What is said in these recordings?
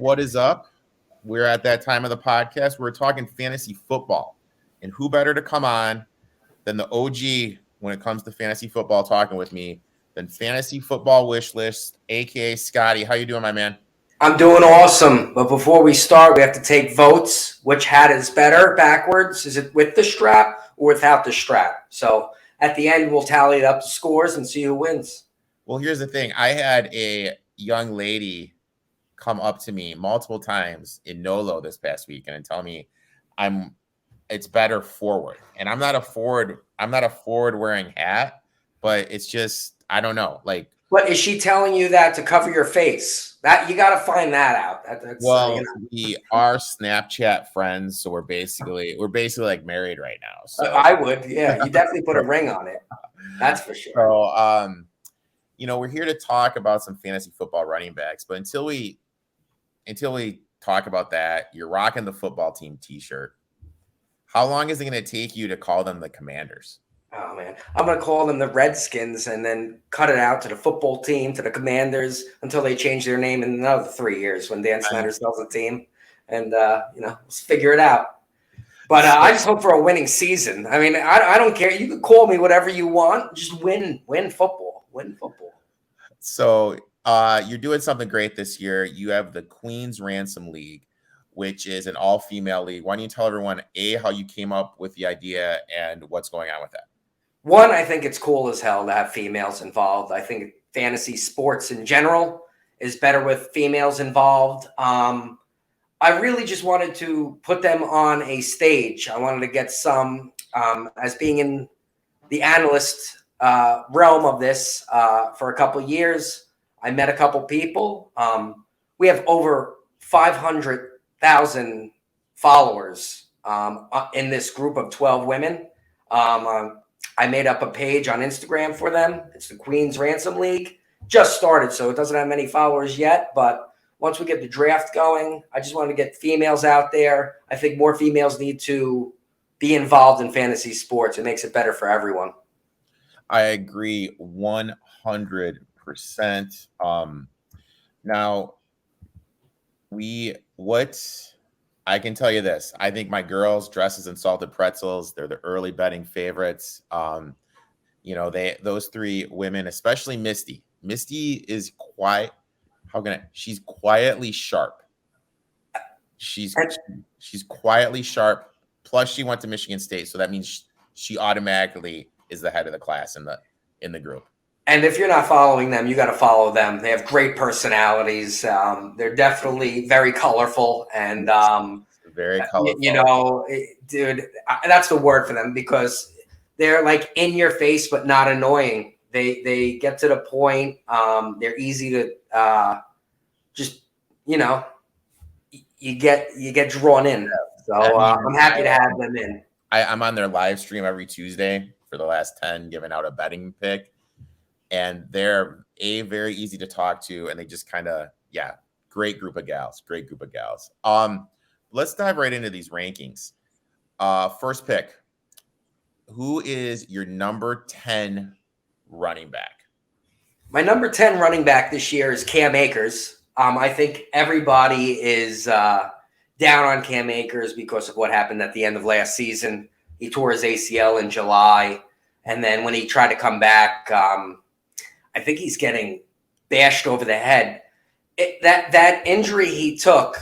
What is up? We're at that time of the podcast. We're talking fantasy football. And who better to come on than the OG when it comes to fantasy football talking with me than Fantasy Football Wishlist, a.k.a. Scotty. How you doing, my man? I'm doing awesome. But before we start, we have to take votes. Which hat is better backwards? Is it with the strap or without the strap? So at the end, we'll tally up the scores and see who wins. Well, here's the thing. I had a young lady come up to me multiple times in Nolo this past weekend and tell me it's better forward. And I'm not a forward wearing hat, but it's just, I don't know. Like, But is she telling you that to cover your face? That you got to find that out. We are Snapchat friends, so we're basically like married right now. So I would, yeah. You definitely put a ring on it. That's for sure. So, we're here to talk about some fantasy football running backs, but until we talk about that, you're rocking the football team t-shirt. How long is it going to take you to call them the Commanders? Oh, man. I'm going to call them the Redskins and then cut it out to the football team, to the Commanders, until they change their name in another 3 years when Dan Snyder sells the team. And, let's figure it out. But I just hope for a winning season. I mean, I don't care. You can call me whatever you want. Just win football. Win football. So you're doing something great this year. You have the Queen's Ransom League, which is an all-female league. Why don't you tell everyone, A, how you came up with the idea and what's going on with that? One, I think it's cool as hell to have females involved. I think fantasy sports in general is better with females involved. I really just wanted to put them on a stage. I wanted to get some, as being in the analyst realm of this for a couple of years. I met a couple people. We have over 500,000 followers in this group of 12 women. I made up a page on Instagram for them. It's the Queen's Ransom League. Just started, so it doesn't have many followers yet. But once we get the draft going, I just want to get females out there. I think more females need to be involved in fantasy sports. It makes it better for everyone. I agree 100%. Now, I can tell you this. I think my girls' dresses and salted pretzels, they're the early betting favorites. Those three women, especially Misty. Misty is quiet. She's quietly sharp. She's quietly sharp. Plus, she went to Michigan State, so that means she automatically is the head of the class in the group. And if you're not following them, you got to follow them. They have great personalities. They're definitely very colorful and very colorful. Dude, that's the word for them, because they're like in your face but not annoying. They get to the point. They're easy to you get drawn in. So I'm happy to have them in. I'm on their live stream every Tuesday for the last 10, giving out a betting pick. And they're very easy to talk to, and they just great group of gals. Let's dive right into these rankings. First pick. Who is your number 10 running back? My number 10 running back this year is Cam Akers. I think everybody is down on Cam Akers because of what happened at the end of last season. He tore his ACL in July, and then when he tried to come back, I think he's getting bashed over the head. That injury he took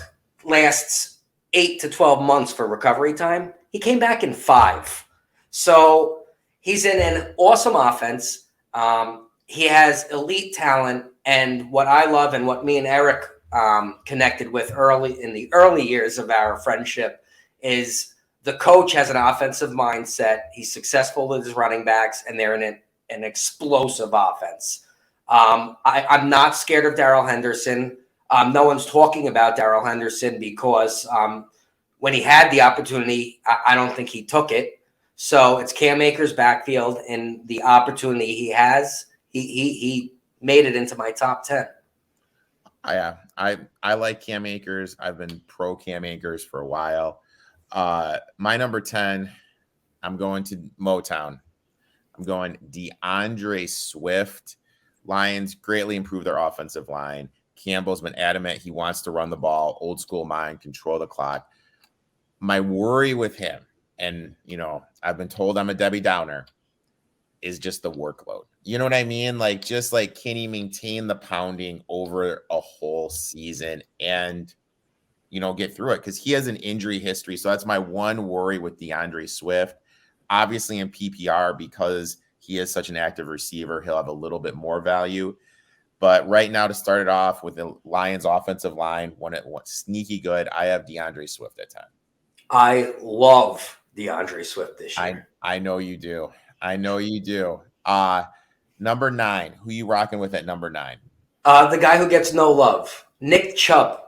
lasts 8 to 12 months for recovery time. He came back in 5. So he's in an awesome offense. He has elite talent. And what I love and what me and Eric connected with in the early years of our friendship is the coach has an offensive mindset. He's successful with his running backs, and they're in an explosive offense. I'm not scared of Darrell Henderson. No one's talking about Darrell Henderson because when he had the opportunity, I don't think he took it. So it's Cam Akers' backfield, and the opportunity he has, he made it into my top 10. I like Cam Akers. I've been pro Cam Akers for a while. My number 10, I'm going to Motown. I'm going DeAndre Swift. Lions greatly improved their offensive line. Campbell's been adamant he wants to run the ball, old school mind, control the clock. My worry with him, and I've been told I'm a Debbie Downer, is just the workload. You know what I mean? Like, just like, can he maintain the pounding over a whole season and get through it? Because he has an injury history. So that's my one worry with DeAndre Swift. Obviously in PPR, because he is such an active receiver, he'll have a little bit more value. But right now, to start it off with the Lions offensive line, when it was sneaky good, I have DeAndre Swift at 10. I love DeAndre Swift this year. I know you do. I know you do. Number 9, who you rocking with at number 9? The guy who gets no love, Nick Chubb.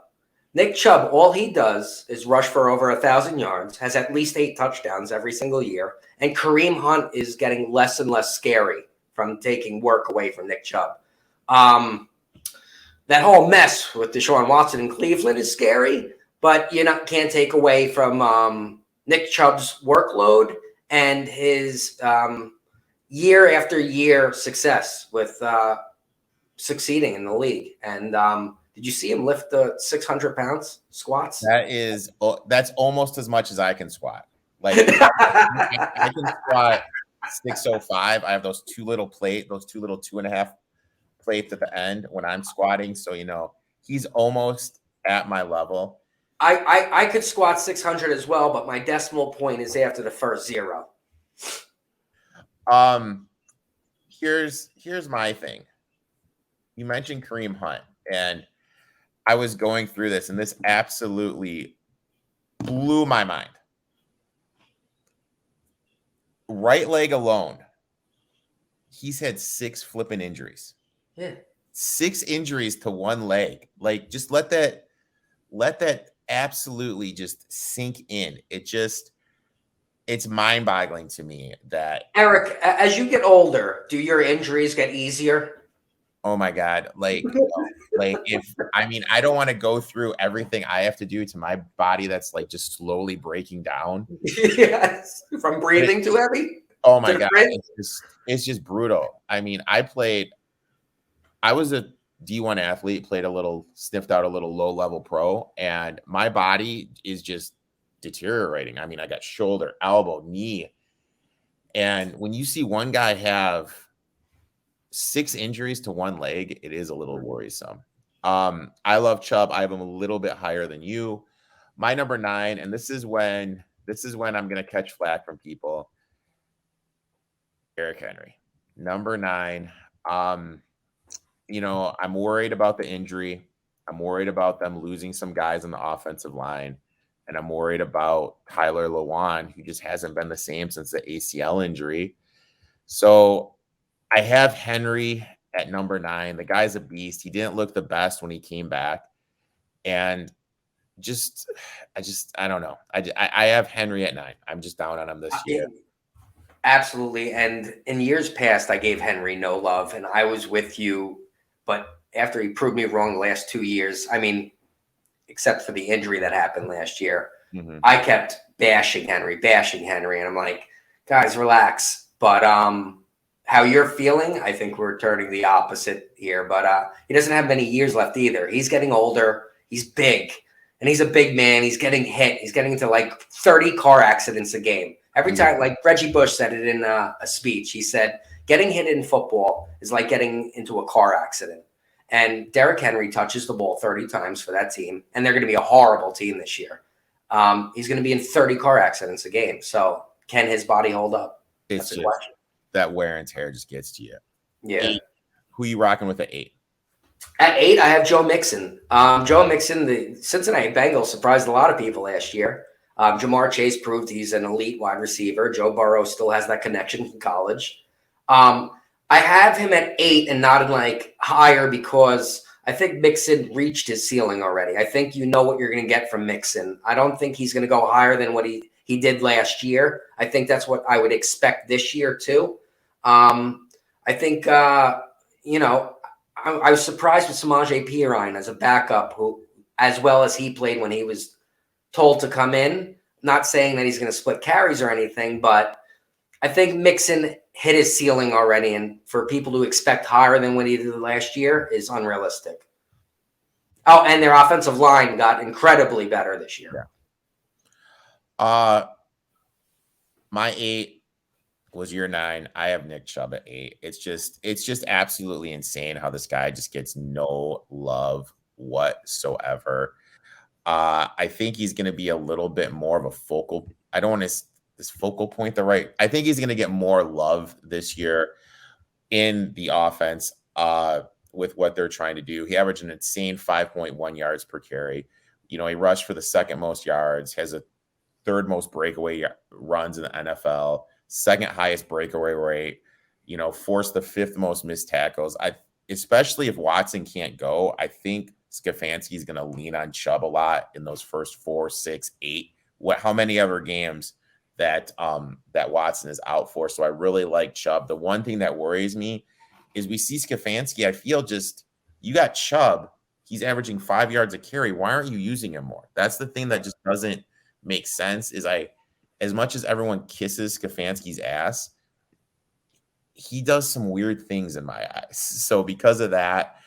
Nick Chubb, all he does is rush for over 1,000 yards, has at least 8 touchdowns every single year, and Kareem Hunt is getting less and less scary from taking work away from Nick Chubb. That whole mess with Deshaun Watson in Cleveland is scary, but can't take away from Nick Chubb's workload and his year after year success with succeeding in the league. And did you see him lift the 600 pounds squats? That's almost as much as I can squat. Like, I can squat 605. I have those two little 2.5 plates at the end when I'm squatting. So, he's almost at my level. I could squat 600 as well, but my decimal point is after the first 0. Here's my thing. You mentioned Kareem Hunt, and I was going through this, and this absolutely blew my mind. Right leg alone, he's had 6 flipping injuries. Yeah. 6 injuries to one leg. Like, just let that absolutely just sink in. It's mind-boggling to me that, Eric, as you get older, do your injuries get easier? Oh my God. Like, I don't want to go through everything I have to do to my body that's like just slowly breaking down. Yes. From breathing too heavy? Oh my God. It's just brutal. I mean, I was a D1 athlete, sniffed out a little low-level pro, and my body is just deteriorating. I mean, I got shoulder, elbow, knee. And when you see one guy have 6 injuries to one leg, it is a little worrisome. I love Chubb. I have him a little bit higher than you. My number 9, and this is when I'm going to catch flack from people. Derrick Henry, number 9. I'm worried about the injury. I'm worried about them losing some guys on the offensive line. And I'm worried about Tyler Lewan, who just hasn't been the same since the ACL injury. So I have Henry at number 9. The guy's a beast. He didn't look the best when he came back. And I don't know. I have Henry at 9. I'm just down on him this year. Absolutely. And in years past, I gave Henry no love, and I was with you. But after he proved me wrong the last 2 years, I mean, except for the injury that happened last year, I kept bashing Henry. And I'm like, guys, relax. But how you're feeling, I think we're turning the opposite here. But he doesn't have many years left either. He's getting older. He's big. And he's a big man. He's getting hit. He's getting into like 30 car accidents a game. Every time, like Reggie Bush said it in a speech, he said, getting hit in football is like getting into a car accident. And Derrick Henry touches the ball 30 times for that team, and they're going to be a horrible team this year. He's going to be in 30 car accidents a game. So can his body hold up? It's just that wear and tear just gets to you. Yeah. 8. Who you rocking with at 8? At 8, I have Joe Mixon. Joe Mixon, the Cincinnati Bengals, surprised a lot of people last year. Jamar Chase proved he's an elite wide receiver. Joe Burrow still has that connection from college. I have him at 8 and not in like higher because I think Mixon reached his ceiling already. I think you know what you're going to get from Mixon. I don't think he's going to go higher than what he did last year. I think that's what I would expect this year too. I think, I was surprised with Samaje Perine as a backup who, as well as he played when he was told to come in. Not saying that he's going to split carries or anything, but I think Mixon hit his ceiling already, and for people to expect higher than what he did last year is unrealistic. Oh, and their offensive line got incredibly better this year. Yeah. My 8 was your 9. I have Nick Chubb at 8. It's just absolutely insane how this guy just gets no love whatsoever. I think he's going to be a little bit more of a focal. I don't want this focal point I think he's going to get more love this year in the offense with what they're trying to do. He averaged an insane 5.1 yards per carry. He rushed for the second most yards, has a third most breakaway runs in the NFL, second highest breakaway rate, forced the fifth most missed tackles. Especially if Watson can't go, I think Stefanski is going to lean on Chubb a lot in those first 4, 6, 8, how many ever games that Watson is out for. So I really like Chubb. The one thing that worries me is we see Stefanski. I feel you got Chubb. He's averaging 5 yards a carry. Why aren't you using him more? That's the thing that just doesn't make sense. As much as everyone kisses Stefanski's ass, he does some weird things in my eyes. So because of that,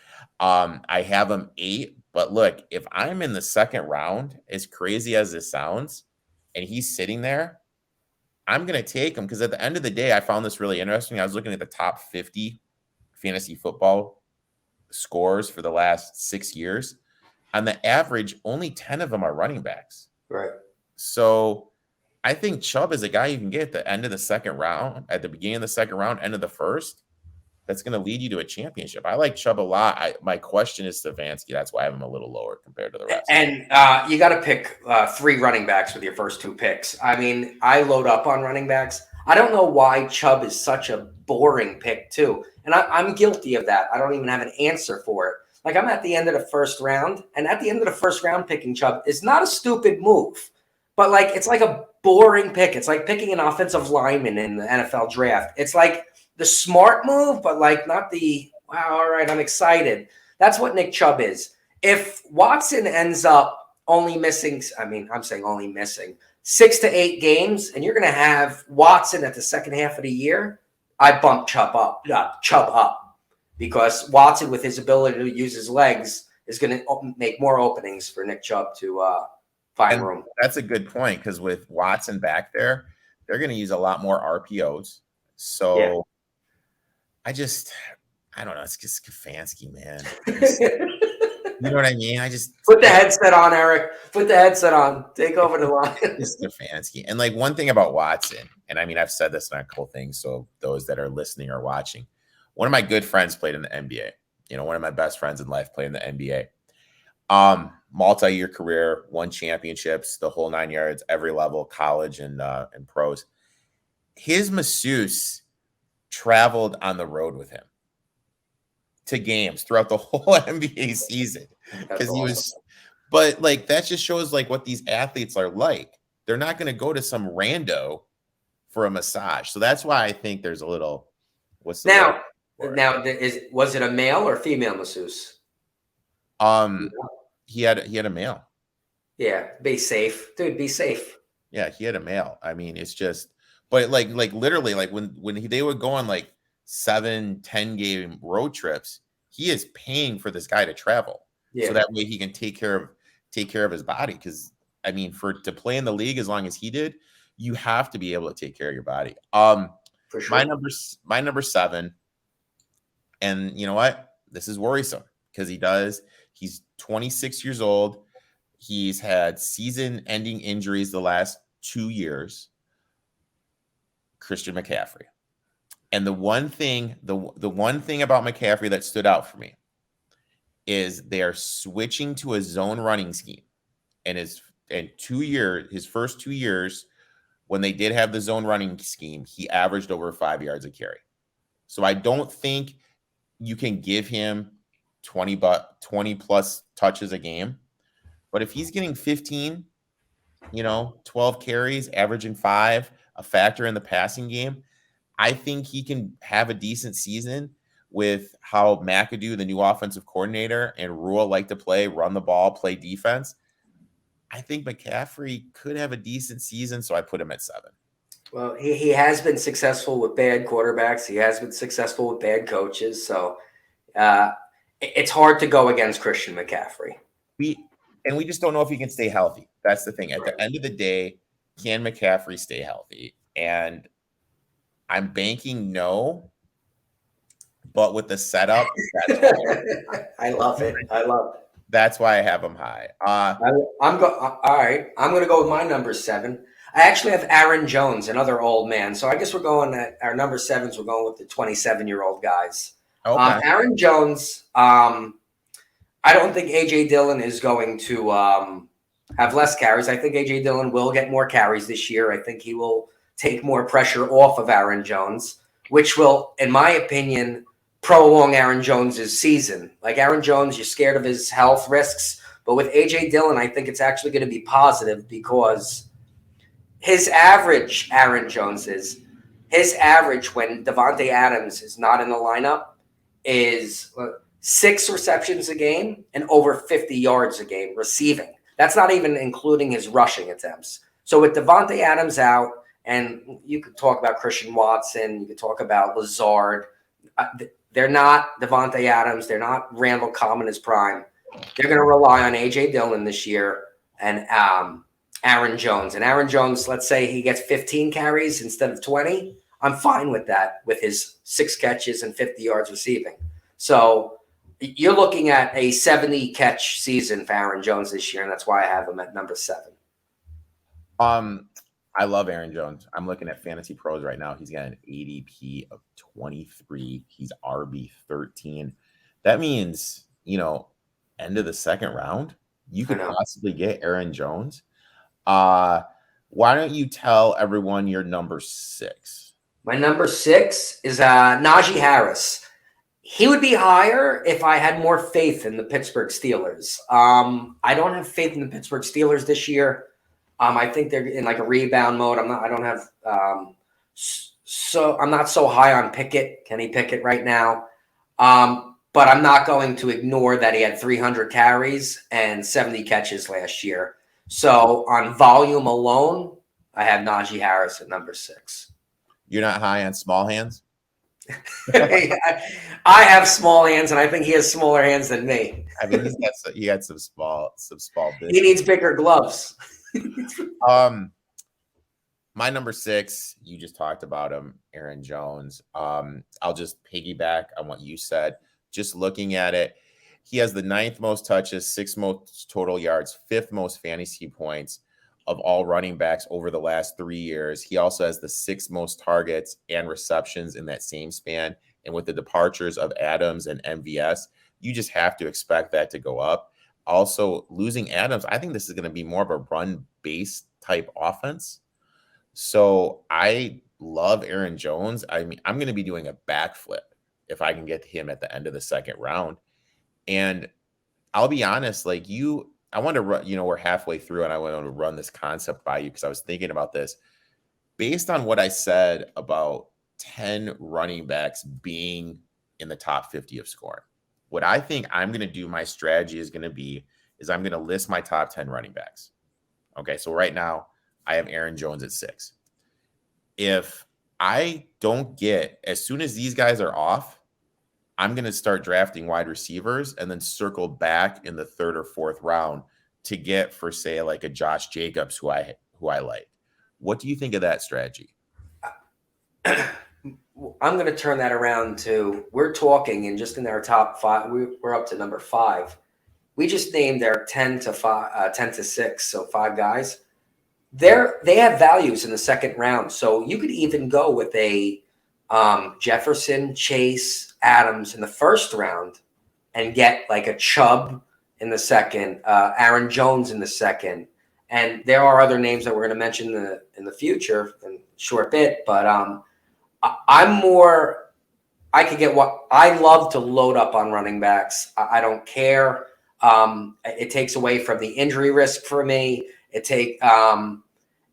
I have him 8. But look, if I'm in the second round, as crazy as this sounds, and he's sitting there, I'm going to take him because at the end of the day, I found this really interesting. I was looking at the top 50 fantasy football scores for the last 6 years. On the average, only 10 of them are running backs. Right. So I think Chubb is a guy you can get at the end of the second round, at the beginning of the second round, end of the first. That's going to lead you to a championship. I like Chubb a lot. My question is Stefanski. That's why I have him a little lower compared to the rest. And you got to pick 3 running backs with your first 2 picks. I mean, I load up on running backs. I don't know why Chubb is such a boring pick too. And I'm guilty of that. I don't even have an answer for it. Like I'm at the end of the first round, and at the end of the first round picking Chubb is not a stupid move, but like it's like a boring pick. It's like picking an offensive lineman in the NFL draft. It's like the smart move, but like not the, wow, all right, I'm excited. That's what Nick Chubb is. If Watson ends up only missing, I'm saying only missing 6 to 8 games, and you're going to have Watson at the second half of the year, I bump Chubb up because Watson, with his ability to use his legs, is going to make more openings for Nick Chubb to find room. That's a good point because with Watson back there, they're going to use a lot more RPOs. So yeah. I don't know. It's just Stefanski, man. You know what I mean? Put the headset on, Eric. Put the headset on. Take over the line. It's Stefanski. And like one thing about Watson, and I mean, I've said this on a couple things, so those that are listening or watching, one of my good friends played in the NBA. One of my best friends in life played in the NBA. Multi-year career, won championships, the whole 9 yards, every level, college and pros. His masseuse traveled on the road with him to games throughout the whole NBA season because he was, but like that just shows like what these athletes are like. They're not going to go to some rando for a massage. So that's why I think there's a little. Was it a male or female masseuse? He had a male. Yeah, be safe, dude. Be safe. Yeah, he had a male. I mean, it's just, but like literally, like when they would go on like 7-10 game road trips, he is paying for this guy to travel, so that way he can take care of his body. Because I mean, to play in the league as long as he did, you have to be able to take care of your body. For sure. My number 7, and you know what? This is worrisome because he's 26 years old. He's had season-ending injuries the last 2 years. Christian McCaffrey. And the one thing about McCaffrey that stood out for me is they are switching to a zone running scheme. And his first 2 years, when they did have the zone running scheme, he averaged over 5 yards a carry. So I don't think you can give him 20 plus touches a game. But if he's getting 15, 12 carries, averaging 5, a factor in the passing game, I think he can have a decent season with how McAdoo, the new offensive coordinator, and Rule like to play, run the ball, play defense. I think McCaffrey could have a decent season, so I put him at 7. Well, he has been successful with bad quarterbacks. He has been successful with bad coaches. So it's hard to go against Christian McCaffrey. we just don't know if he can stay healthy. That's the thing. At the end of the day, can McCaffrey stay healthy? And I'm banking no, but with the setup, that's why I love it. I love it. that's why I have him high. All right. I'm going to go with my number 7. I actually have Aaron Jones, another old man. So I guess we're going at our number 7s. We're going with the 27-year-old guys. Okay. Aaron Jones. I don't think AJ Dillon is going to have less carries. I think AJ Dillon will get more carries this year. I think he will take more pressure off of Aaron Jones, which will, in my opinion, prolong Aaron Jones's season. Like Aaron Jones, you're scared of his health risks, but with AJ Dillon, I think it's actually going to be positive because his average, Aaron Jones is, his average when Devontae Adams is not in the lineup is 6 receptions a game and over 50 yards a game receiving. That's not even including his rushing attempts. So with Devontae Adams out, and you could talk about Christian Watson, you could talk about Lazard. They're not Devontae Adams. They're not Randall Cobb in his prime. They're going to rely on A.J. Dillon this year and Aaron Jones. And Aaron Jones, let's say he gets 15 carries instead of 20. I'm fine with that with his 6 catches and 50 yards receiving. So you're looking at a 70-catch season for Aaron Jones this year, and that's why I have him at number 7. I love Aaron Jones. I'm looking at Fantasy Pros right now. He's got an ADP of 23. He's RB 13. That means, end of the second round, you could possibly get Aaron Jones. Why don't you tell everyone your number 6? My number 6 is Najee Harris. He would be higher if I had more faith in the Pittsburgh Steelers. I don't have faith in the Pittsburgh Steelers this year. I think they're in like a rebound mode. I'm not so high on Kenny Pickett right now. But I'm not going to ignore that he had 300 carries and 70 catches last year. So on volume alone, I have Najee Harris at number 6. You're not high on small hands? I have small hands, and I think he has smaller hands than me. I mean, he got some small business. He needs bigger gloves. My number 6, you just talked about him, Aaron Jones. I'll just piggyback on what you said. Just looking at it, he has the 9th most touches, 6th most total yards, 5th most fantasy points of all running backs over the last 3 years. He also has the 6th most targets and receptions in that same span. And with the departures of Adams and MVS, you just have to expect that to go up. Also, losing Adams, I think this is going to be more of a run-based type offense. So I love Aaron Jones. I mean, I'm going to be doing a backflip if I can get to him at the end of the second round. And I'll be honest, like I want to run, we're halfway through and I want to run this concept by you because I was thinking about this. Based on what I said about 10 running backs being in the top 50 of scoring, what I think I'm going to do, my strategy is going to be, is I'm going to list my top 10 running backs. Okay, so right now I have Aaron Jones at 6. If I don't get, as soon as these guys are off, I'm going to start drafting wide receivers and then circle back in the 3rd or 4th round to get for, say, like a Josh Jacobs, who I like. What do you think of that strategy? I'm going to turn that around to, we're talking, and just in our top 5, we're up to number 5. We just named our 10 to 6, so 5 guys. They have values in the second round, so you could even go with a Jefferson, Chase, Adams in the first round and get like a Chubb in the second, Aaron Jones in the second. And there are other names that we're going to mention in the future in a short bit, but I could get what I love to load up on running backs. I don't care. It takes away from the injury risk for me.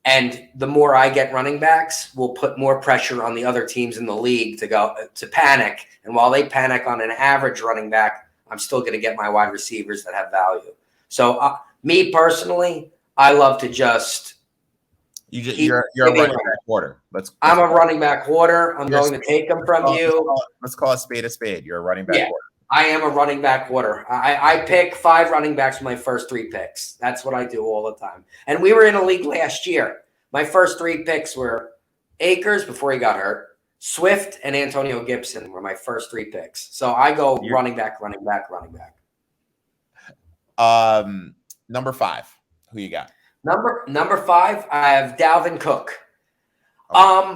And the more I get running backs, will put more pressure on the other teams in the league to panic. And while they panic on an average running back, I'm still going to get my wide receivers that have value. So me personally, I love to just you're a running back hoarder. I'm a running back hoarder. I'm going to take them from you. Let's call a spade a spade. You're a running back hoarder. I am a running back quarter. I pick 5 running backs with my first 3 picks. That's what I do all the time. And we were in a league last year. My first 3 picks were Akers before he got hurt, Swift, and Antonio Gibson were my first 3 picks. So I go running back, running back, running back. Number 5. Who you got? Number 5, I have Dalvin Cook.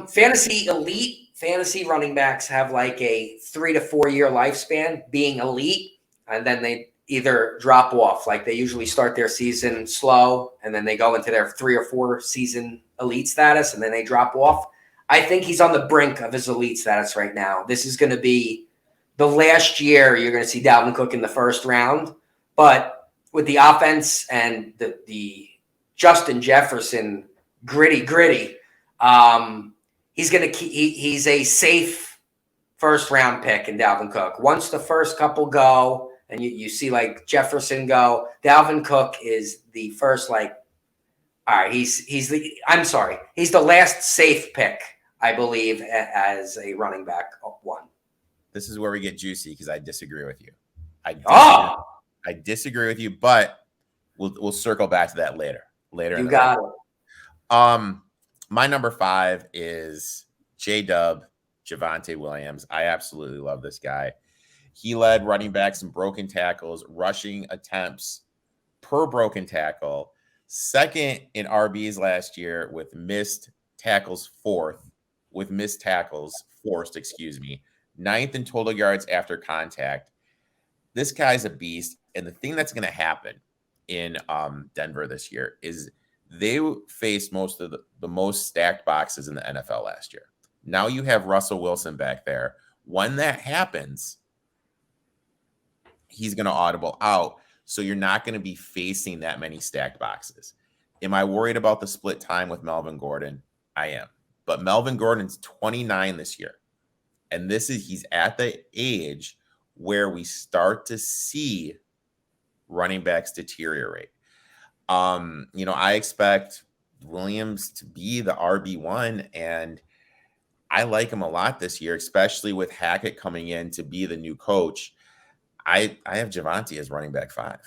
Fantasy elite. Fantasy running backs have like a 3 to 4 year lifespan being elite, and then they either drop off. Like they usually start their season slow, and then they go into their 3 or 4 season elite status, and then they drop off. I think he's on the brink of his elite status right now. This is going to be the last year you're going to see Dalvin Cook in the first round, but with the offense and the Justin Jefferson gritty. He's a safe first round pick in Dalvin Cook. Once the first couple go and you see like Jefferson go, Dalvin Cook is the first all right, he's the last safe pick, I believe, as a running back 1. This is where we get juicy because I disagree with you. I disagree with you, but we'll circle back to that later. You got it. My number 5 is J-Dub, Javonte Williams. I absolutely love this guy. He led running backs in broken tackles, rushing attempts per broken tackle, 2nd in RBs last year with missed tackles, 4th, 9th in total yards after contact. This guy's a beast. And the thing that's going to happen in Denver this year is they faced most of the most stacked boxes in the NFL last year. Now you have Russell Wilson back there. When that happens, he's going to audible out. So you're not going to be facing that many stacked boxes. Am I worried about the split time with Melvin Gordon? I am. But Melvin Gordon's 29 this year. And he's at the age where we start to see running backs deteriorate. I expect Williams to be the RB1, and I like him a lot this year, especially with Hackett coming in to be the new coach. I have Javonte as running back 5.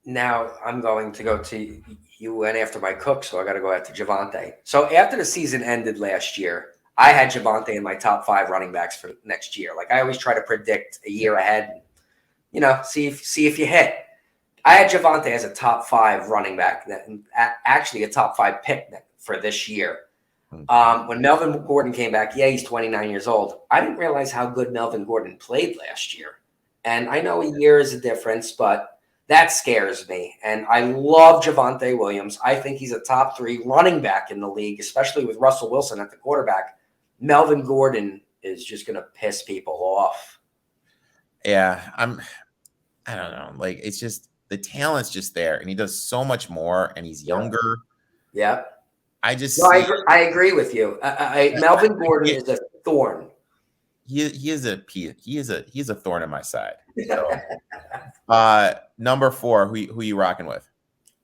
Now I'm going to go to you went after my Cook, so I got to go after Javonte. So after the season ended last year, I had Javonte in my top 5 running backs for next year. Like I always try to predict a year ahead, see if you hit. I had Javonte as a top 5 running back, actually a top 5 pick for this year. When Melvin Gordon came back, he's 29 years old. I didn't realize how good Melvin Gordon played last year. And I know a year is a difference, but that scares me. And I love Javonte Williams. I think he's a top 3 running back in the league, especially with Russell Wilson at the quarterback. Melvin Gordon is just going to piss people off. Yeah, I don't know. Like, it's just, the talent's just there, and he does so much more, and he's younger. Yeah. I agree with you. Melvin Gordon is a thorn. He is a thorn in my side. So, number 4, who you rocking with?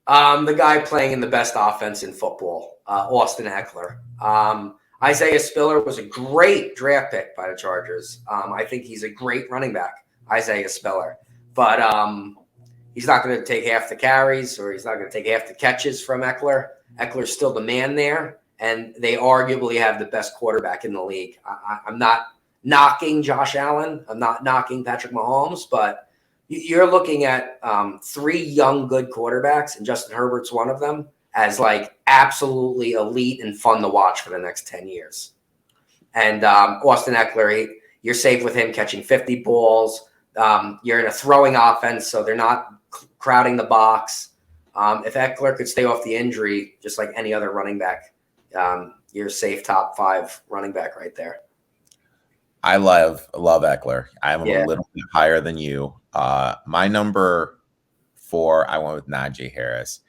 The guy playing in the best offense in football, Austin Eckler. Isaiah Spiller was a great draft pick by the Chargers. I think he's a great running back, Isaiah Spiller. But he's not going to take half the carries, or he's not going to take half the catches from Eckler. Eckler's still the man there, and they arguably have the best quarterback in the league. I'm not knocking Josh Allen. I'm not knocking Patrick Mahomes, but you're looking at 3 young, good quarterbacks, and Justin Herbert's one of them, as like absolutely elite and fun to watch for the next 10 years. And Austin Eckler, you're safe with him catching 50 balls. You're in a throwing offense, so they're not crowding the box. If Eckler could stay off the injury, just like any other running back, you're safe top 5 running back right there. I love Eckler. I'm a little bit higher than you. My number 4, I went with Najee Harris.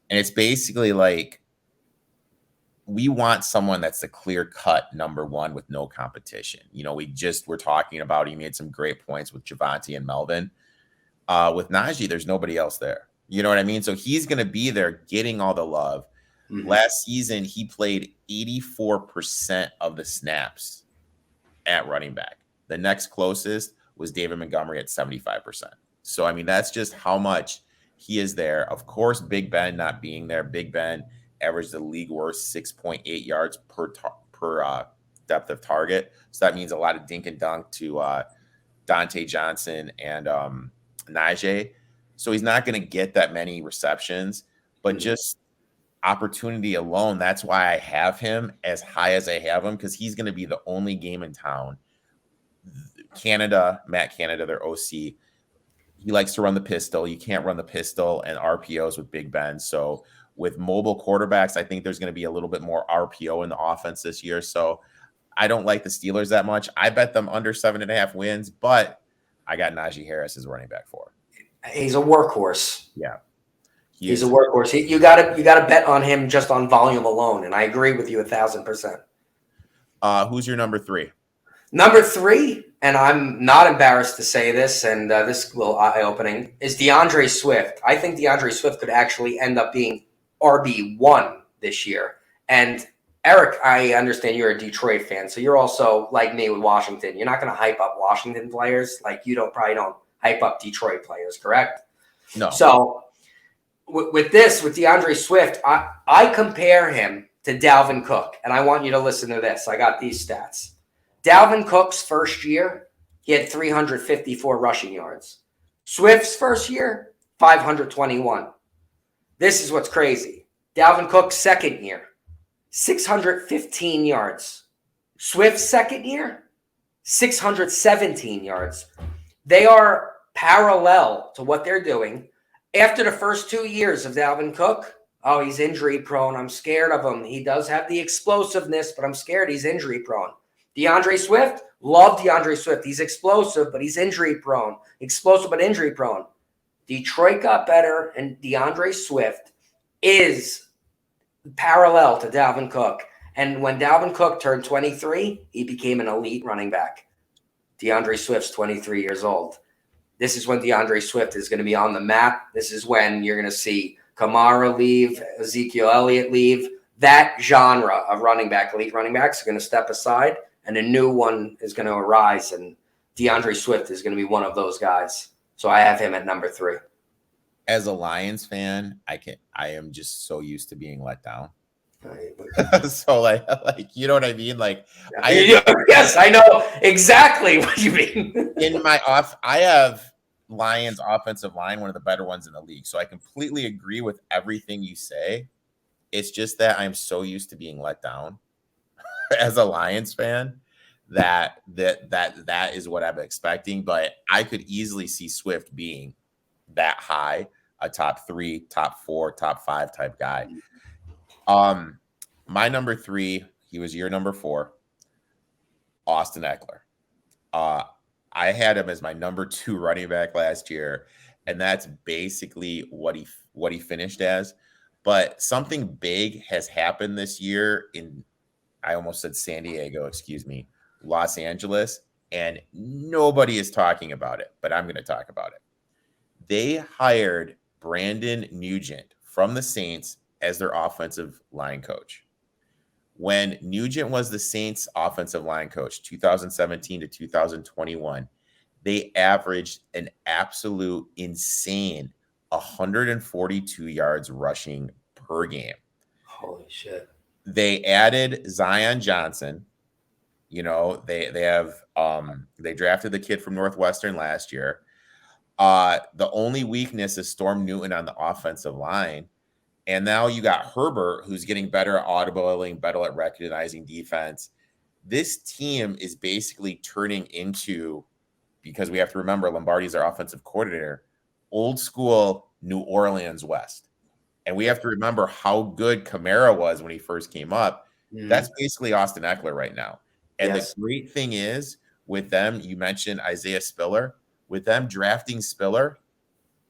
And it's basically like, we want someone that's the clear-cut number 1 with no competition. We're talking about, he made some great points with Javonte and Melvin. With Najee, there's nobody else there. You know what I mean? So he's going to be there getting all the love. Mm-hmm. Last season, he played 84% of the snaps at running back. The next closest was David Montgomery at 75%. So, I mean, that's just how much he is there. Of course, Big Ben not being there. Big Ben averaged the league worst 6.8 yards per depth of target. So that means a lot of dink and dunk to Dante Johnson and Najee. So he's not going to get that many receptions, but just opportunity alone, that's why I have him as high as I have him, because he's going to be the only game in town. Matt Canada, their OC, he likes to run the pistol. You can't run the pistol and RPOs with Big Ben. So with mobile quarterbacks, I think there's going to be a little bit more RPO in the offense this year. So I don't like the Steelers that much. I bet them under 7.5 wins, but I got Najee Harris as running back 4. He's a workhorse. Yeah. He's a workhorse. You gotta bet on him just on volume alone. And I agree with you 1,000%. Who's your number 3? Number 3, and I'm not embarrassed to say this, and this is a little eye-opening, is DeAndre Swift. I think DeAndre Swift could actually end up being RB1 this year. And Eric, I understand you're a Detroit fan, so you're also like me with Washington. You're not going to hype up Washington players like you probably don't hype up Detroit players, correct? No. So with DeAndre Swift, I compare him to Dalvin Cook, and I want you to listen to this. I got these stats. Dalvin Cook's first year, he had 354 rushing yards. Swift's first year, 521. This is what's crazy. Dalvin Cook's second year, 615 yards. Swift's second year, 617 yards. They are parallel to what they're doing. After the first 2 years of Dalvin Cook, oh, he's injury prone. I'm scared of him. He does have the explosiveness, but I'm scared he's injury prone. DeAndre Swift, love DeAndre Swift. He's explosive, but he's injury prone. Explosive, but injury prone. Detroit got better, and DeAndre Swift is parallel to Dalvin Cook. And when Dalvin Cook turned 23, he became an elite running back. DeAndre Swift's 23 years old. This is when DeAndre Swift is going to be on the map. This is when you're going to see Kamara leave, Ezekiel Elliott leave. That genre of running back, elite running backs, are going to step aside, and a new one is going to arise, and DeAndre Swift is going to be one of those guys. So I have him at number 3. As a Lions fan, I am just so used to being let down. So like you know what I mean? Like yes, I know exactly what you mean. I have Lions offensive line, one of the better ones in the league. So I completely agree with everything you say. It's just that I'm so used to being let down as a Lions fan that is what I'm expecting. But I could easily see Swift being that high, a top 3, top 4, top 5 type guy. My number 3, he was your number 4, Austin Eckler. I had him as my number 2 running back last year, and that's basically what he finished as. But something big has happened this year I almost said San Diego, excuse me, Los Angeles, and nobody is talking about it, but I'm going to talk about it. They hired Brandon Nugent from the Saints as their offensive line coach. When Nugent was the Saints offensive line coach, 2017 to 2021, they averaged an absolute insane 142 yards rushing per game. Holy shit. They added Zion Johnson. You know, they drafted the kid from Northwestern last year. The only weakness is Storm Newton on the offensive line. And now you got Herbert, who's getting better at audibling, better at recognizing defense. This team is basically turning into, because we have to remember Lombardi's our offensive coordinator, old school New Orleans West. And we have to remember how good Kamara was when he first came up. That's basically Austin Eckler right now. And The great thing is with them, you mentioned Isaiah Spiller. With them drafting Spiller,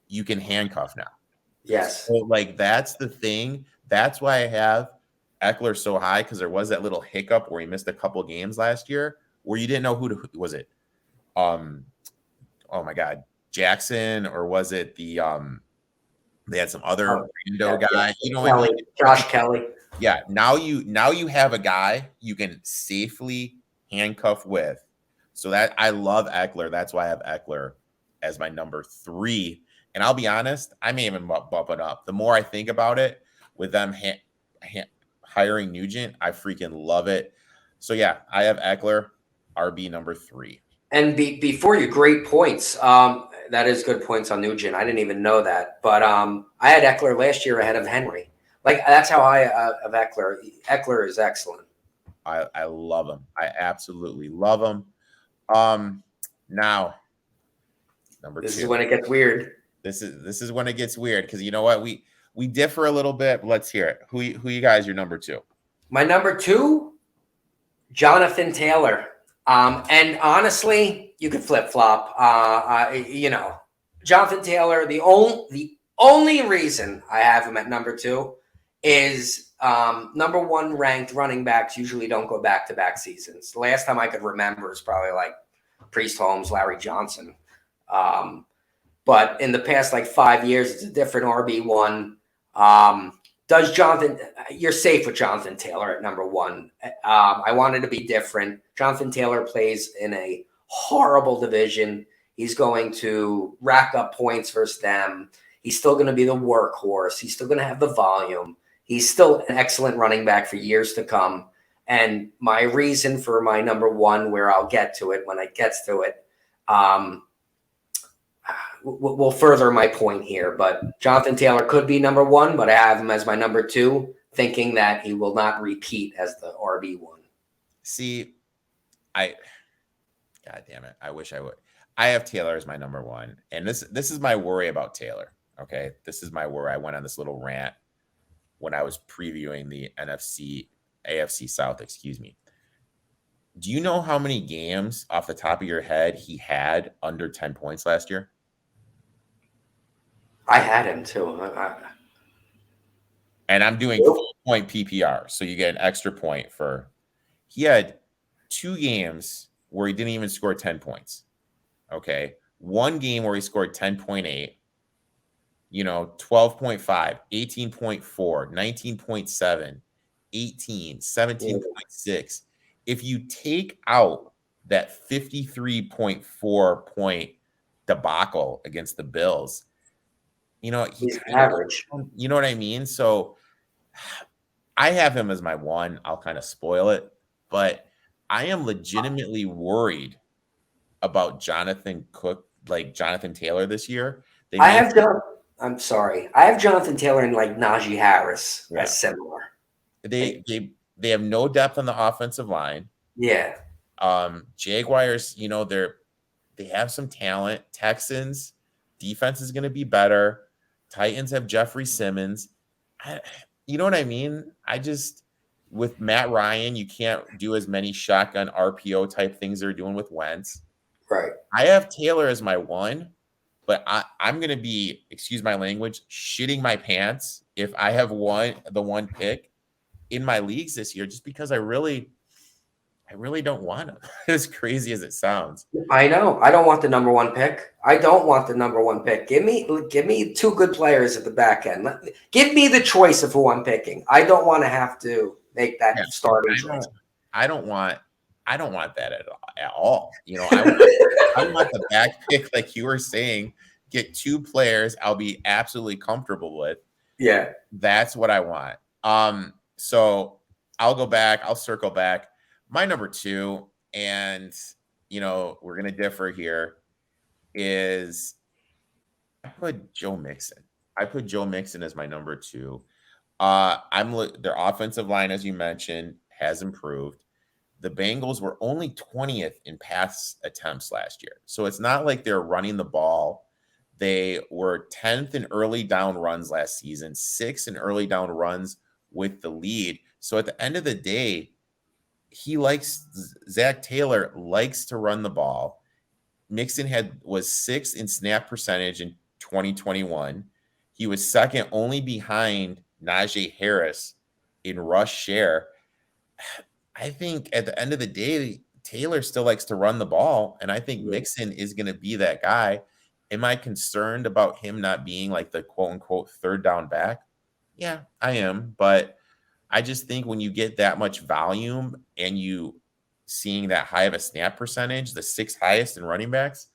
you can handcuff now. Yes. So, like, that's the thing. That's why I have Eckler so high, because there was that little hiccup where he missed a couple games last year where you didn't know who was it. Oh my God, Jackson, or was it the they had some other rando guy. You know, Kelly, Josh Kelly. Yeah. Now you have a guy you can safely handcuff with. So that I love Eckler. That's why I have Eckler as my number 3. And I'll be honest, I may even bump it up. The more I think about it, with them hiring Nugent, I freaking love it. So yeah, I have Eckler, RB number 3. And before you, great points. That is good points on Nugent. I didn't even know that, but I had Eckler last year ahead of Henry. Like that's how I have Eckler. Eckler is excellent. I love him. I absolutely love him. Now number 2. This is when it gets weird. This is when it gets weird because you know what, we differ a little bit. But let's hear it. Who you guys your number 2? My number 2, Jonathan Taylor. And honestly, you could flip flop. Jonathan Taylor. The only reason I have him at number 2 is number 1 ranked running backs usually don't go back to back seasons. The last time I could remember is probably like Priest Holmes, Larry Johnson. But in the past like 5 years, it's a different RB1. You're safe with Jonathan Taylor at number 1. I wanted to be different. Jonathan Taylor plays in a horrible division. He's going to rack up points versus them. He's still going to be the workhorse. He's still going to have the volume. He's still an excellent running back for years to come. And my reason for my number 1, where I'll get to it when it gets to it, will further my point here. But Jonathan Taylor could be number 1, but I have him as my number 2, thinking that he will not repeat as the RB1. See, God damn it. I wish I would. I have Taylor as my number 1. And this is my worry about Taylor. Okay. This is my worry. I went on this little rant when I was previewing the AFC South, excuse me. Do you know how many games off the top of your head he had under 10 points last year? I had him too. And I'm doing 4-point PPR. So you get an extra point for, he had 2 games where he didn't even score 10 points. Okay. 1 game where he scored 10.8, 12.5, 18.4, 19.7, 18, 17.6. If you take out that 53.4 point debacle against the Bills, he's average. You know what I mean? So I have him as my 1. I'll kind of spoil it, but I am legitimately worried about Jonathan Taylor this year. I'm sorry. I have Jonathan Taylor and like Najee Harris as similar. They have no depth on the offensive line. Yeah. Jaguars, they have some talent. Texans defense is going to be better. Titans have Jeffrey Simmons. You know what I mean? With Matt Ryan, you can't do as many shotgun RPO type things they're doing with Wentz. Right. I have Taylor as my 1, but I'm going to be, excuse my language, shitting my pants if I have the 1 pick in my leagues this year, just because I really don't want him. As crazy as it sounds. I know. I don't want the number 1 pick. I don't want the number 1 pick. Give me 2 good players at the back end. Give me the choice of who I'm picking. I don't want to have to make that starting choice. I don't want that at all. I want the back pick, like you were saying, get 2 players I'll be absolutely comfortable with. Yeah. That's what I want. So I'll circle back. My number 2, and we're gonna differ here, is I put Joe Mixon. I put Joe Mixon as my number 2. Their offensive line, as you mentioned, has improved. The Bengals were only 20th in pass attempts last year. So it's not like they're running the ball. They were 10th in early down runs last season, 6th in early down runs with the lead. So at the end of the day, Zach Taylor likes to run the ball. Mixon was 6th in snap percentage in 2021. He was 2nd only behind Najee Harris in rush share. I think at the end of the day, Taylor still likes to run the ball, and I think Mixon is going to be that guy. Am I concerned about him not being like the quote-unquote 3rd down back? Yeah, I am, but I just think when you get that much volume and you seeing that high of a snap percentage, the 6th highest in running backs,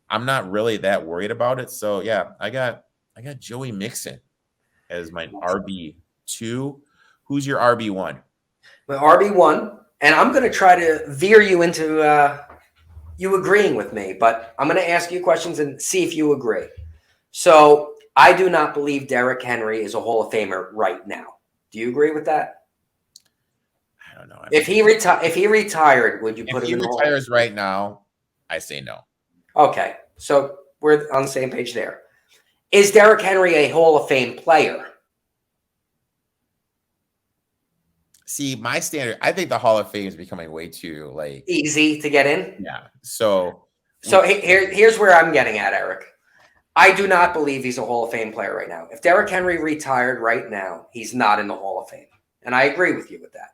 I'm not really that worried about it. So yeah, I got Joey Mixon as my RB2. Who's your RB1? My RB1, and I'm going to try to veer you into you agreeing with me, but I'm going to ask you questions and see if you agree. So I do not believe Derrick Henry is a Hall of Famer right now. Do you agree with that? I don't know. If he retired, would you put him in the Hall? If he retires right now, I say no. Okay, so we're on the same page there. Is Derrick Henry a Hall of Fame player? See, my standard, I think the Hall of Fame is becoming way too easy to get in. Yeah. So here's where I'm getting at, Eric. I do not believe he's a Hall of Fame player right now. If Derrick Henry retired right now, he's not in the Hall of Fame. And I agree with you with that.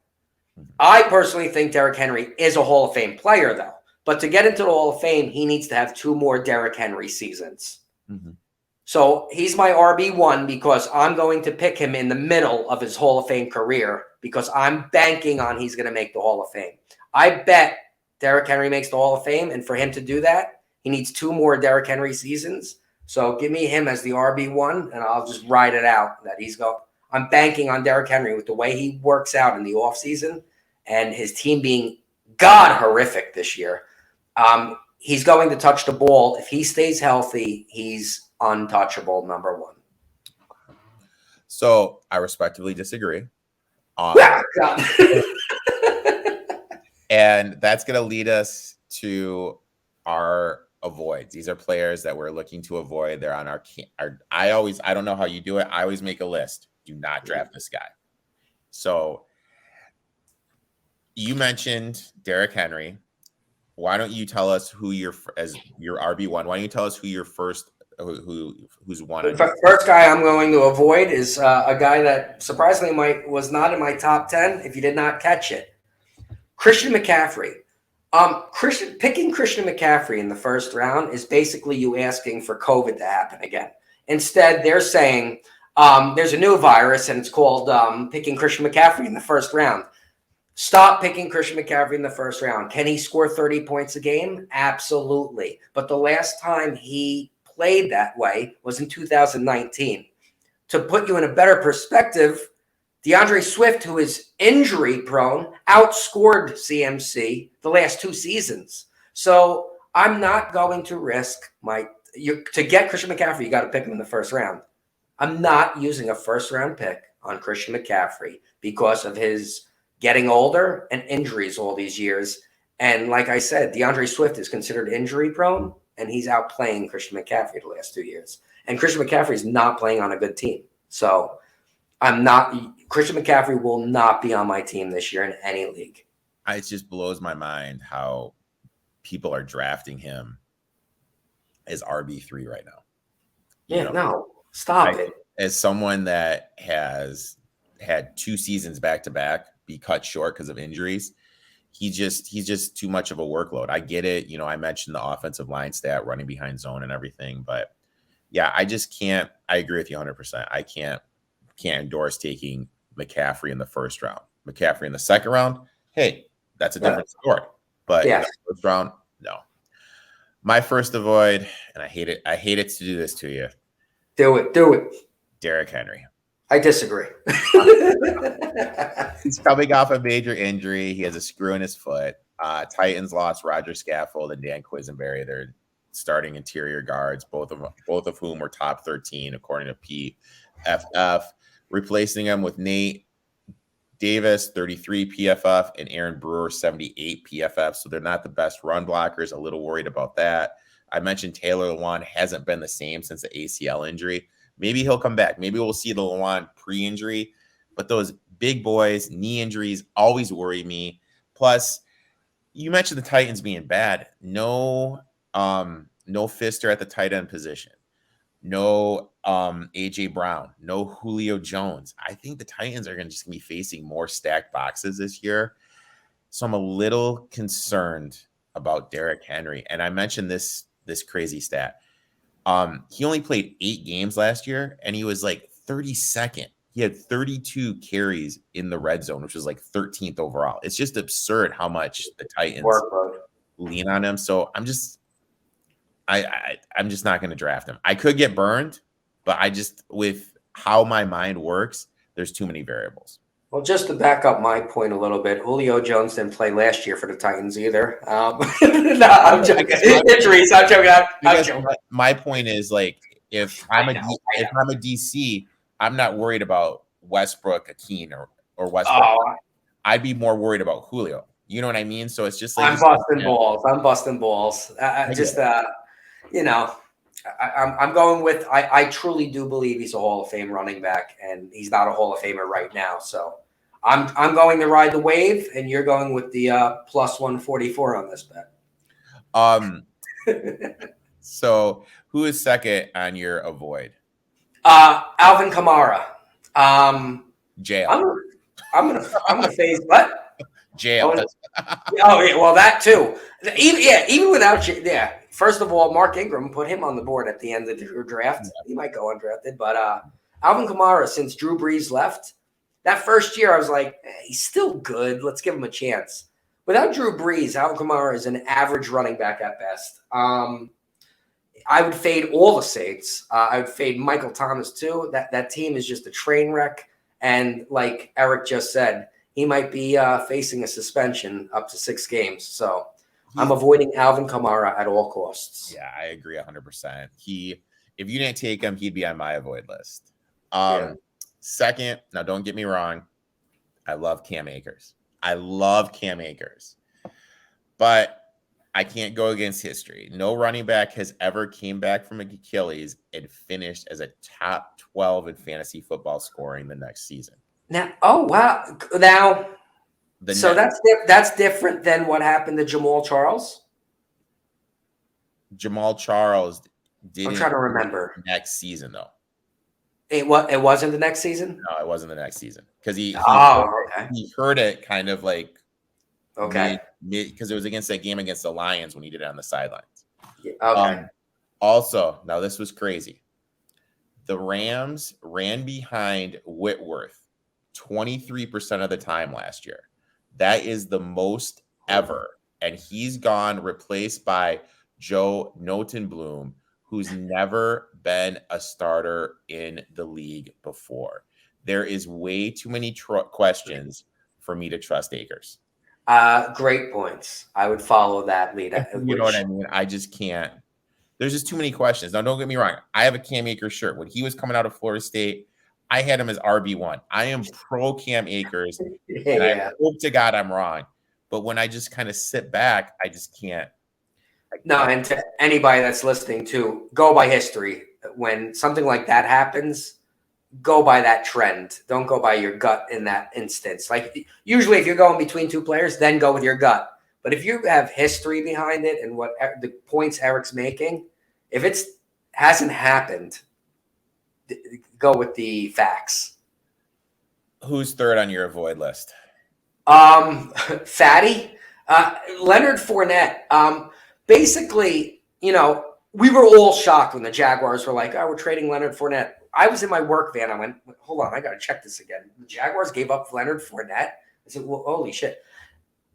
I personally think Derrick Henry is a Hall of Fame player, though. But to get into the Hall of Fame, he needs to have 2 more Derrick Henry seasons. Mm-hmm. So he's my RB1 because I'm going to pick him in the middle of his Hall of Fame career because I'm banking on he's going to make the Hall of Fame. I bet Derrick Henry makes the Hall of Fame, and for him to do that, he needs 2 more Derrick Henry seasons. So give me him as the RB1, and I'll just ride it out that he's going. I'm banking on Derrick Henry with the way he works out in the offseason and his team being god horrific this year. He's going to touch the ball. If he stays healthy, he's untouchable, number 1. So I respectively disagree. And that's going to lead us to our avoids. These are players that we're looking to avoid. They're on our I don't know how you do it. I always make a list. Do not draft this guy. So you mentioned Derrick Henry. Why don't you tell us who as your RB1? Why don't you tell us who your who's one? The first guy I'm going to avoid is a guy that surprisingly was not in my top 10 if you did not catch it. Christian McCaffrey. Picking Christian McCaffrey in the first round is basically you asking for COVID to happen again. Instead, they're saying there's a new virus and it's called picking Christian McCaffrey in the first round. Stop picking Christian McCaffrey in the first round. Can he score 30 points a game? Absolutely. But the last time he played that way was in 2019. To put you in a better perspective, DeAndre Swift, who is injury prone, outscored CMC the last 2 seasons. So I'm not going to risk to get Christian McCaffrey, you got to pick him in the first round. I'm not using a first round pick on Christian McCaffrey because of his getting older and injuries all these years. And like I said, DeAndre Swift is considered injury prone, and he's outplaying Christian McCaffrey the last 2 years. And Christian McCaffrey is not playing on a good team. So Christian McCaffrey will not be on my team this year in any league. It just blows my mind how people are drafting him as RB3 right now. No, stop it. As someone that has had 2 seasons back to back be cut short because of injuries, he's just too much of a workload. I get it. I mentioned the offensive line stat, running behind zone and everything, but yeah, I just can't. I agree with you 100%. I can't endorse taking McCaffrey in the first round. McCaffrey in the second round, hey, that's a different story. But in the first round, no. My first avoid, and I hate it to do this to you. Do it. Derrick Henry. I disagree. He's coming off a major injury. He has a screw in his foot. Titans lost Roger Scaffold and Dan Quisenberry. They're starting interior guards, both of whom were top 13 according to PFF. Replacing him with Nate Davis, 33 PFF, and Aaron Brewer, 78 PFF. So they're not the best run blockers. A little worried about that. I mentioned Taylor Lewan hasn't been the same since the ACL injury. Maybe he'll come back. Maybe we'll see the Lewan pre-injury. But those big boys, knee injuries, always worry me. Plus, you mentioned the Titans being bad. No Fister at the tight end position. No AJ Brown, no Julio Jones. I think the Titans are just gonna be facing more stacked boxes this year. So I'm a little concerned about Derrick Henry. And I mentioned this crazy stat. He only played 8 games last year, and he was like 32nd he had 32 carries in the red zone, which was like 13th overall. It's just absurd how much the Titans lean on him. So I'm just not going to draft him. I could get burned, but with how my mind works, there's too many variables. Well, just to back up my point a little bit, Julio Jones didn't play last year for the Titans either. No, I'm joking. Injuries. I'm joking. My point is, like, if I'm a DC, I'm not worried about Westbrook, Akeem, or Westbrook. Oh. I'd be more worried about Julio. You know what I mean? So it's just like I'm busting balls. I'm going with. I truly do believe he's a Hall of Fame running back, and he's not a Hall of Famer right now. So I'm going to ride the wave, and you're going with the plus 144 on this bet. So who is second on your avoid? Alvin Kamara. Jail. I'm gonna phase what? Jail. Oh yeah, well that too. Even without First of all, Mark Ingram put him on the board at the end of your draft. He might go undrafted, but Alvin Kamara, since Drew Brees left, that first year I was like, he's still good. Let's give him a chance. Without Drew Brees, Alvin Kamara is an average running back at best. I would fade all the Saints. I would fade Michael Thomas too. That team is just a train wreck. And like Eric just said, he might be facing a suspension up to 6 games. So I'm avoiding Alvin Kamara at all costs. Yeah, I agree 100%. If you didn't take him, he'd be on my avoid list. Second, now don't get me wrong, I love Cam Akers. But I can't go against history. No running back has ever came back from Achilles and finished as a top 12 in fantasy football scoring the next season. Now, oh wow! Now, that's different than what happened to Jamal Charles. Jamal Charles didn't. I'm trying to remember next season though. It wasn't the next season. No, it wasn't the next season because he heard it kind of like because it was against that game against the Lions when he did it on the sidelines. Yeah, okay. Also, now this was crazy. The Rams ran behind Whitworth 23% of the time last year. That is the most ever. And he's gone replaced by Joe Notenblum, who's never been a starter in the league before. There is way too many questions for me to trust Akers. Great points. I would follow that lead. You know what I mean? I just can't. There's just too many questions. Now, don't get me wrong. I have a Cam Akers shirt. When he was coming out of Florida State, I had him as RB1. I am pro Cam Akers. And I hope to God I'm wrong. But when I just kind of sit back, I just can't. No, and to anybody that's listening to, go by history. When something like that happens, go by that trend. Don't go by your gut in that instance. Like usually if you're going between two players, then go with your gut. But if you have history behind it and what the points Eric's making, if it hasn't happened, go with the facts. Who's third on your avoid list? Fatty, Leonard Fournette. Basically, we were all shocked when the Jaguars were like, "Oh, we're trading Leonard Fournette." I was in my work van. I went, "Hold on, I got to check this again." The Jaguars gave up Leonard Fournette. I said, "Well, holy shit."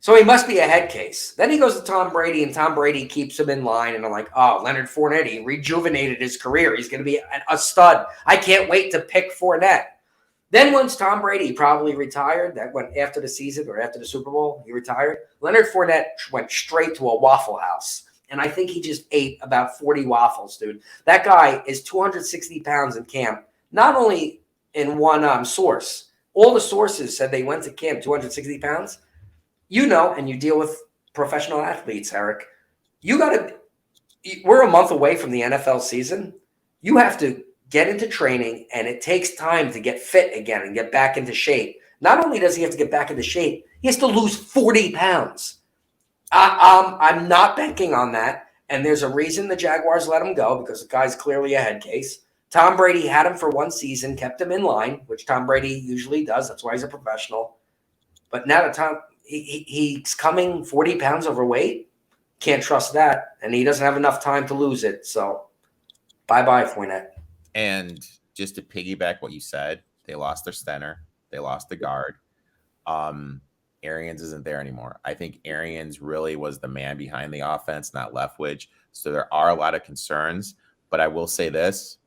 So he must be a head case. Then he goes to Tom Brady, and Tom Brady keeps him in line. And I'm like, oh, Leonard Fournette, he rejuvenated his career. He's going to be a stud. I can't wait to pick Fournette. Then once Tom Brady probably retired, that went after the season or after the Super Bowl, he retired. Leonard Fournette went straight to a Waffle House. And I think he just ate about 40 waffles, dude. That guy is 260 pounds in camp, not only in one source. All the sources said they went to camp 260 pounds. And you deal with professional athletes, Eric. We're a month away from the NFL season. You have to get into training, and it takes time to get fit again and get back into shape. Not only does he have to get back into shape, he has to lose 40 pounds. I'm not banking on that, and there's a reason the Jaguars let him go because the guy's clearly a head case. Tom Brady had him for one season, kept him in line, which Tom Brady usually does. That's why he's a professional. But now that he's coming 40 pounds overweight, can't trust that, and he doesn't have enough time to lose it. So, bye-bye, Fournette. And just to piggyback what you said, They lost their center. They lost the guard. Um, Arians isn't there anymore. I think Arians really was the man behind the offense, not Leftwich. So there are a lot of concerns. But I will say this: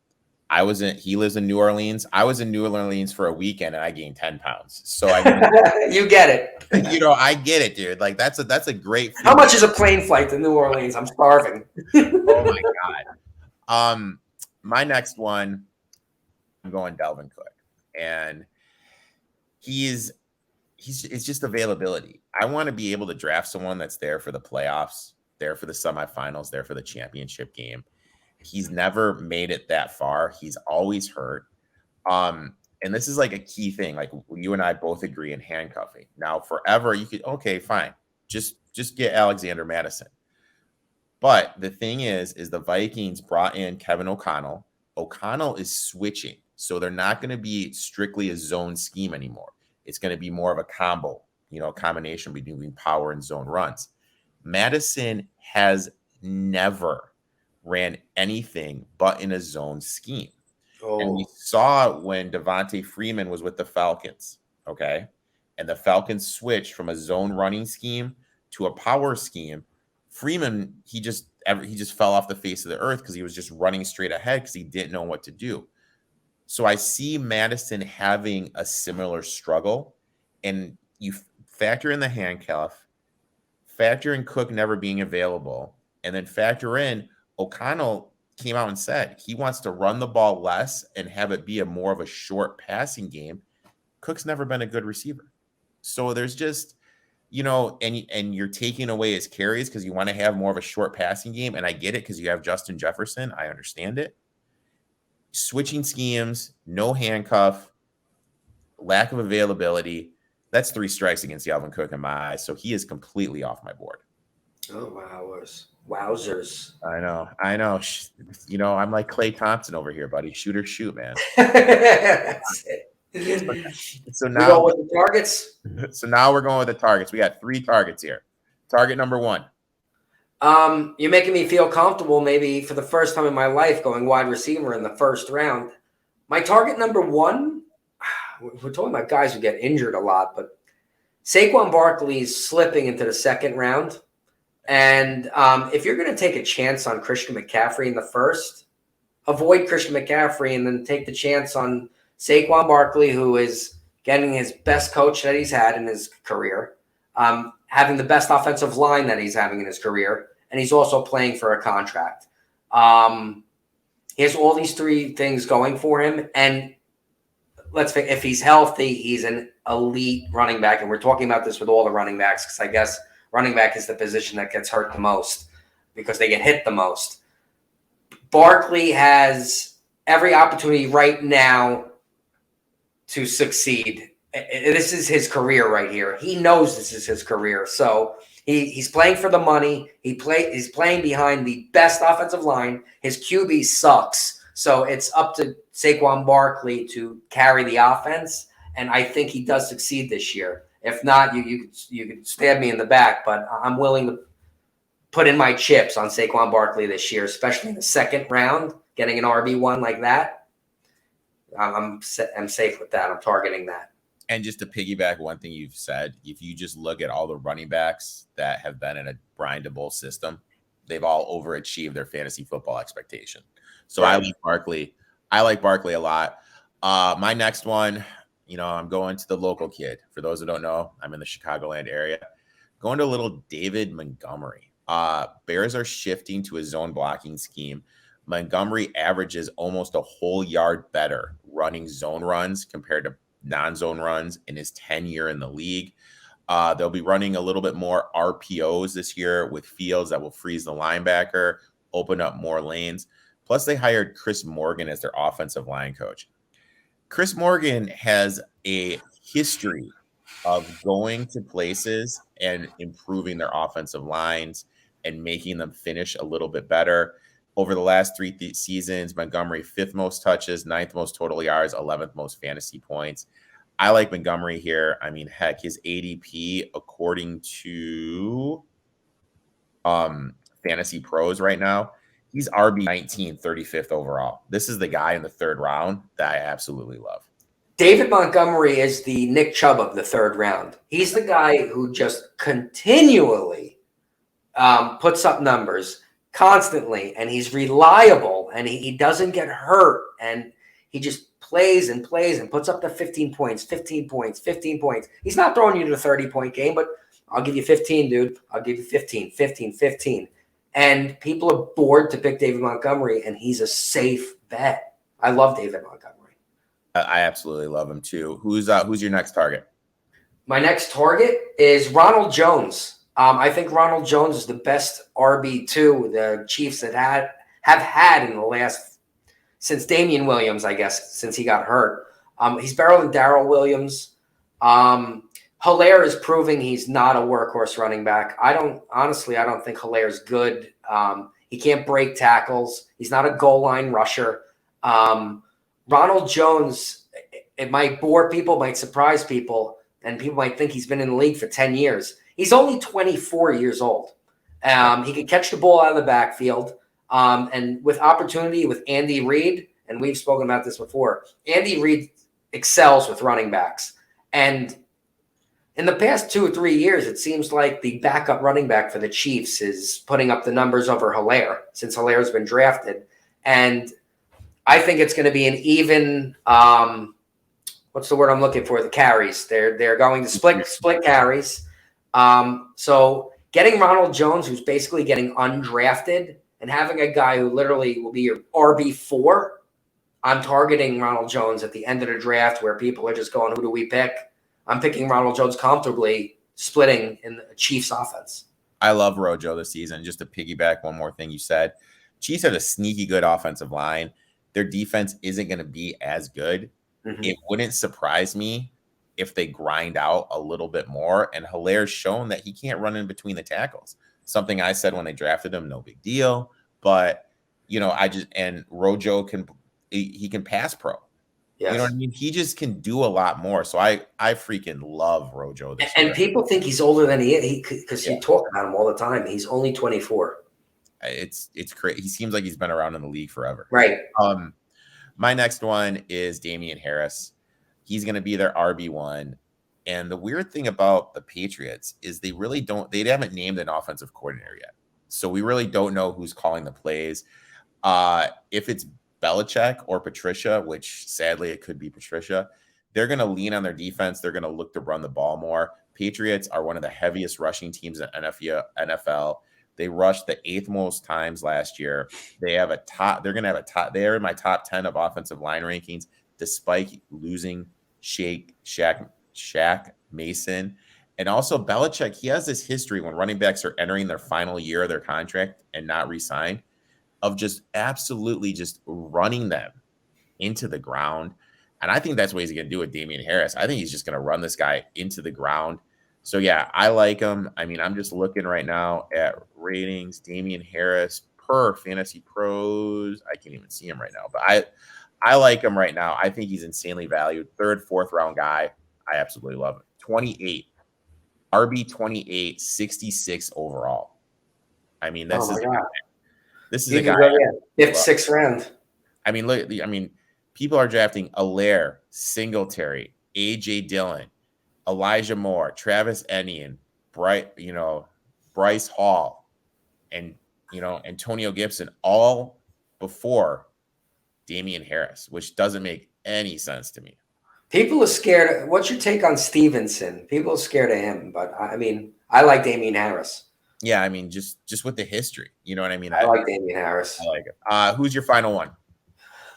he lives in New Orleans. I was in New Orleans for a weekend and I gained 10 pounds. So I mean, You get it. I get it, dude. Like that's a great How much is a plane flight to New Orleans? I'm starving. Oh my God. My next one, I'm going Dalvin Cook. And it's just availability. I want to be able to draft someone that's there for the playoffs, there for the semifinals, there for the championship game. He's never made it that far. He's always hurt. And this is like a key thing. Like you and I both agree in handcuffing. Now, forever, you could, okay, fine. Just get Alexander Madison. But the thing is the Vikings brought in Kevin O'Connell. O'Connell is switching. So they're not going to be strictly a zone scheme anymore. It's going to be more of a combo, a combination between power and zone runs. Madison has never ran anything but in a zone scheme. Oh. And we saw when Devontae Freeman was with the Falcons, okay? And the Falcons switched from a zone running scheme to a power scheme. Freeman, he just fell off the face of the earth because he was just running straight ahead because he didn't know what to do. So I see Madison having a similar struggle, and you factor in the handcuff, factor in Cook never being available, and then factor in O'Connell came out and said he wants to run the ball less and have it be more of a short passing game. Cook's never been a good receiver. So there's just, and you're taking away his carries because you want to have more of a short passing game. And I get it because you have Justin Jefferson. I understand it. Switching schemes, no handcuff, lack of availability. That's 3 strikes against Dalvin Cook in my eyes. So he is completely off my board. Oh, wowzers. I know. I'm like Klay Thompson over here, buddy. Shoot or shoot, man. That's it. So now with the targets. So now we're going with the targets. We got 3 targets here. Target number 1. You're making me feel comfortable, maybe for the first time in my life, going wide receiver in the first round. My target number 1, we're talking about guys who get injured a lot, but Saquon Barkley is slipping into the second round. And if you're going to take a chance on Christian McCaffrey in the first, avoid Christian McCaffrey and then take the chance on Saquon Barkley, who is getting his best coach that he's had in his career, having the best offensive line that he's having in his career, and he's also playing for a contract. He has all these 3 things going for him, and if he's healthy, he's an elite running back, and we're talking about this with all the running backs because I guess running back is the position that gets hurt the most because they get hit the most. Barkley has every opportunity right now to succeed. This is his career right here. He knows this is his career. So he's playing for the money. He's playing behind the best offensive line. His QB sucks. So it's up to Saquon Barkley to carry the offense. And I think he does succeed this year. If not, you could stab me in the back, but I'm willing to put in my chips on Saquon Barkley this year, especially in the second round, getting an RB1 like that. I'm safe with that. I'm targeting that. And just to piggyback one thing you've said, if you just look at all the running backs that have been in a Brian DeBoer system, they've all overachieved their fantasy football expectation. So right. I like Barkley a lot. My next one, I'm going to the local kid. For those who don't know, I'm in the Chicagoland area. Going to a little David Montgomery. Bears are shifting to a zone blocking scheme. Montgomery averages almost a whole yard better running zone runs compared to non-zone runs in his tenure in the league. They'll be running a little bit more RPOs this year with Fields that will freeze the linebacker, open up more lanes. Plus, they hired Chris Morgan as their offensive line coach. Chris Morgan has a history of going to places and improving their offensive lines and making them finish a little bit better. Over the last 3 seasons, Montgomery 5th most touches, 9th most total yards, 11th most fantasy points. I like Montgomery here. I mean, heck, his ADP, according to Fantasy Pros right now, he's RB 19, 35th overall. This is the guy in the 3rd round that I absolutely love. David Montgomery is the Nick Chubb of the third round. He's the guy who just continually puts up numbers constantly, and he's reliable, and he doesn't get hurt, and he just plays and plays and puts up the 15 points, 15 points, 15 points. He's not throwing you to the 30-point game, but I'll give you 15, dude. I'll give you 15, 15, 15. And people are bored to pick David Montgomery, and he's a safe bet. I love David Montgomery. I absolutely love him too. Who's your next target? My next target is Ronald Jones. I think Ronald Jones is the best RB2 the Chiefs have had in the last, since Damian Williams, I guess, since he got hurt. He's better than Darrell Williams. Hilaire is proving he's not a workhorse running back. I don't think Hilaire's good. He can't break tackles. He's not a goal line rusher. Ronald Jones, it might bore people, might surprise people, and people might think he's been in the league for 10 years. He's only 24 years old. He can catch the ball out of the backfield. And with opportunity with Andy Reid, and we've spoken about this before, Andy Reid excels with running backs. And in the past 2 or 3 years, it seems like the backup running back for the Chiefs is putting up the numbers over Hilaire since Hilaire's been drafted. And I think it's going to be an even what's the word I'm looking for? The carries. They're going to split carries. So getting Ronald Jones, who's basically getting undrafted, and having a guy who literally will be your RB4, I'm targeting Ronald Jones at the end of the draft where people are just going, who do we pick? I'm picking Ronald Jones comfortably, splitting in the Chiefs offense. I love Rojo this season. Just to piggyback one more thing you said, Chiefs have a sneaky good offensive line. Their defense isn't going to be as good. Mm-hmm. It wouldn't surprise me if they grind out a little bit more. And Hilaire's shown that he can't run in between the tackles. Something I said when they drafted him, no big deal. But, and Rojo can pass pro. Yes. You know what I mean? He just can do a lot more. So I freaking love Rojo this year. And people think he's older than he is because you talk about him all the time. He's only 24. It's crazy. He seems like he's been around in the league forever. Right. My next one is Damian Harris. He's going to be their RB1. And the weird thing about the Patriots is they haven't named an offensive coordinator yet. So we really don't know who's calling the plays. If it's Belichick or Patricia, which sadly it could be Patricia, they're going to lean on their defense. They're going to look to run the ball more. Patriots are one of the heaviest rushing teams in NFL. They rushed the 8th most times last year. They have they're going to have a top. They're in my top 10 of offensive line rankings, despite losing Shaq Mason. And also Belichick, he has this history when running backs are entering their final year of their contract and not re-signed, of just absolutely just running them into the ground. And I think that's what he's going to do with Damian Harris. I think he's just going to run this guy into the ground. So, yeah, I like him. I mean, I'm just looking right now at ratings. Damian Harris per Fantasy Pros. I can't even see him right now. But I like him right now. I think he's insanely valued. 3rd, 4th round guy. I absolutely love him. 28. RB 28, 66 overall. I mean, this is a guy. 5th, 6th round. I mean, look. People are drafting Allaire, Singletary, A.J. Dillon, Elijah Moore, Travis Etienne, Bryce Hall, and Antonio Gibson, all before Damian Harris, which doesn't make any sense to me. People are scared. What's your take on Stevenson? People are scared of him, but I mean, I like Damian Harris. Yeah, I mean, just with the history, you know what I mean? I like Damian Harris. I like it. Who's your final one?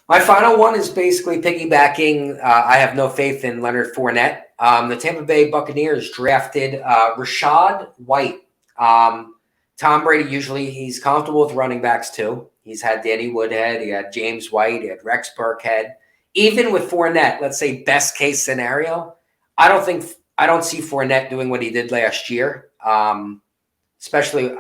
My final one is basically piggybacking. I have no faith in Leonard Fournette. The Tampa Bay Buccaneers drafted Rachaad White. Tom Brady, usually he's comfortable with running backs too. He's had Danny Woodhead. He had James White. He had Rex Burkhead. Even with Fournette, let's say best case scenario, I don't see Fournette doing what he did last year. Especially,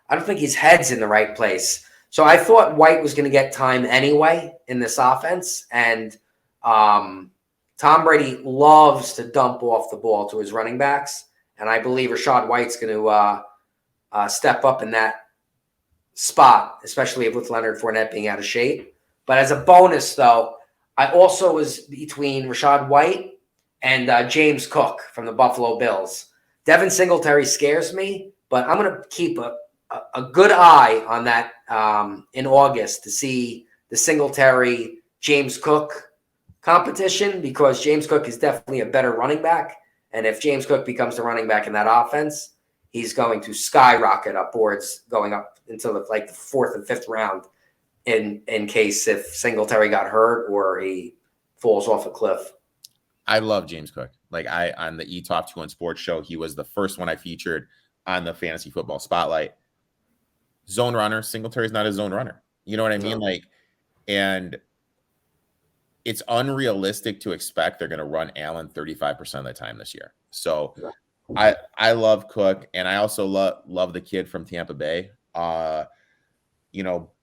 I don't think his head's in the right place. So I thought White was going to get time anyway in this offense. And Tom Brady loves to dump off the ball to his running backs. And I believe Rachaad White's going to step up in that spot, especially with Leonard Fournette being out of shape. But as a bonus, though, I also was between Rashad White and James Cook from the Buffalo Bills. Devin Singletary scares me, but I'm going to keep a good eye on that in August to see the Singletary James Cook competition, because James Cook is definitely a better running back. And if James Cook becomes the running back in that offense, he's going to skyrocket up boards going up until the fourth and fifth round in case if Singletary got hurt or he falls off a cliff. I love James Cook. Like on the Etoft21sports Show, he was the first one I featured on the fantasy football spotlight. Zone runner. Singletary's not a zone runner. You know what I mean? No. Like, and it's unrealistic to expect they're going to run Allen 35% of the time this year. So I love Cook, and I also love the kid from Tampa Bay.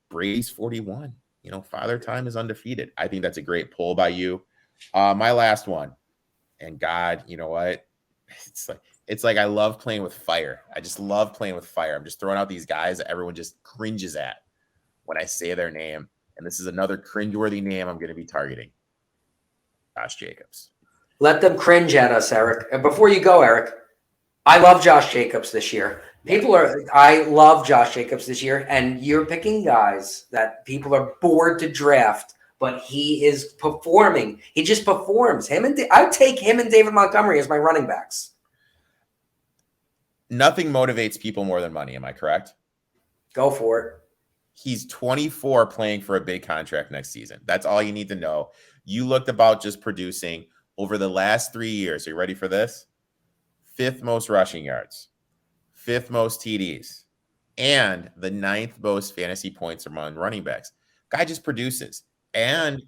Brady's 41. Father Time is undefeated. I think that's a great pull by you. My last one, and God, you know what? It's like I love playing with fire. I just love playing with fire. I'm just throwing out these guys that everyone just cringes at when I say their name. And this is another cringeworthy name I'm going to be targeting. Josh Jacobs. Let them cringe at us, Eric. And before you go, Eric, I love Josh Jacobs this year. I love Josh Jacobs this year, and you're picking guys that people are bored to draft, but he is performing. He just performs. I would take him and David Montgomery as my running backs. Nothing motivates people more than money. Am I correct? Go for it. He's 24 playing for a big contract next season. That's all you need to know. You looked about just producing over the last 3 years. Are you ready for this? 5th most rushing yards, 5th most TDs, and the 9th most fantasy points among running backs. Guy just produces. And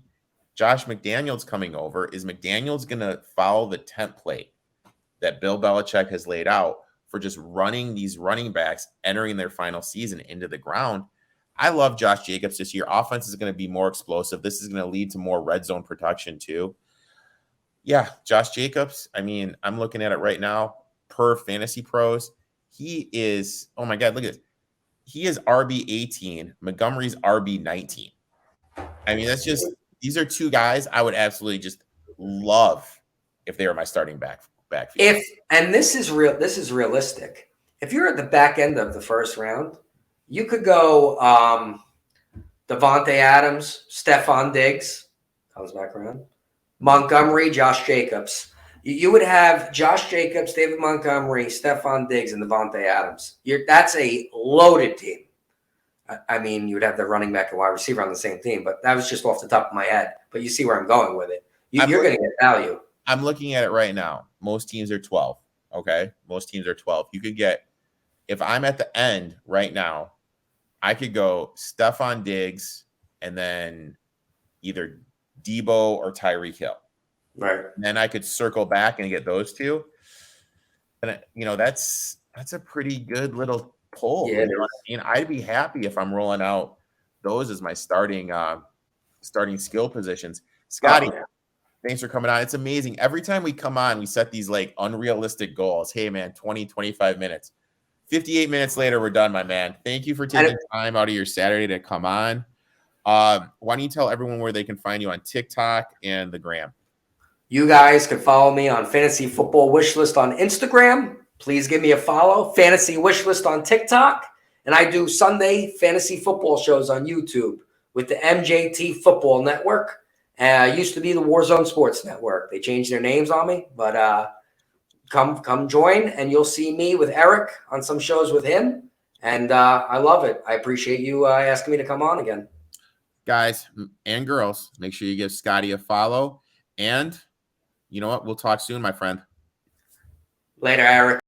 Josh McDaniels coming over. Is McDaniels going to follow the template that Bill Belichick has laid out for just running these running backs entering their final season into the ground? I love Josh Jacobs this year. Offense is going to be more explosive. This is going to lead to more red zone production too. Yeah, Josh Jacobs. I mean, I'm looking at it right now per Fantasy Pros. He is, oh my God, look at this. He is RB18. Montgomery's RB19. I mean, that's just, these are two guys I would absolutely just love if they were my starting backfield. And this is realistic. If you're at the back end of the first round, you could go Devontae Adams, Stephon Diggs, comes back around, Montgomery, Josh Jacobs. You would have Josh Jacobs, David Montgomery, Stephon Diggs, and Devontae Adams. That's a loaded team. I mean, you would have the running back and wide receiver on the same team, but that was just off the top of my head. But you see where I'm going with it. You're going to get value. I'm looking at it right now. Most teams are 12. Okay. Most teams are 12. You could get, if I'm at the end right now, I could go Stephon Diggs and then either Debo or Tyreek Hill. Right. And then I could circle back and get those two. And that's a pretty good little pull. Yeah, I'd be happy if I'm rolling out those as my starting skill positions. Scotty, thanks for coming on. It's amazing. Every time we come on, we set these like unrealistic goals. Hey man, 20, 25 minutes. 58 minutes later, we're done, my man. Thank you for taking time out of your Saturday to come on. Why don't you tell everyone where they can find you on TikTok and the gram? You guys can follow me on Fantasy Football Wishlist on Instagram. Please give me a follow. Fantasy Wishlist on TikTok. And I do Sunday fantasy football shows on YouTube with the MJT Football Network. Used to be the Warzone Sports Network. They changed their names on me, but come join, and you'll see me with Eric on some shows with him. And I love it. I appreciate you asking me to come on again. Guys and girls, make sure you give Scotty a follow. And you know what? We'll talk soon, my friend. Later, Eric.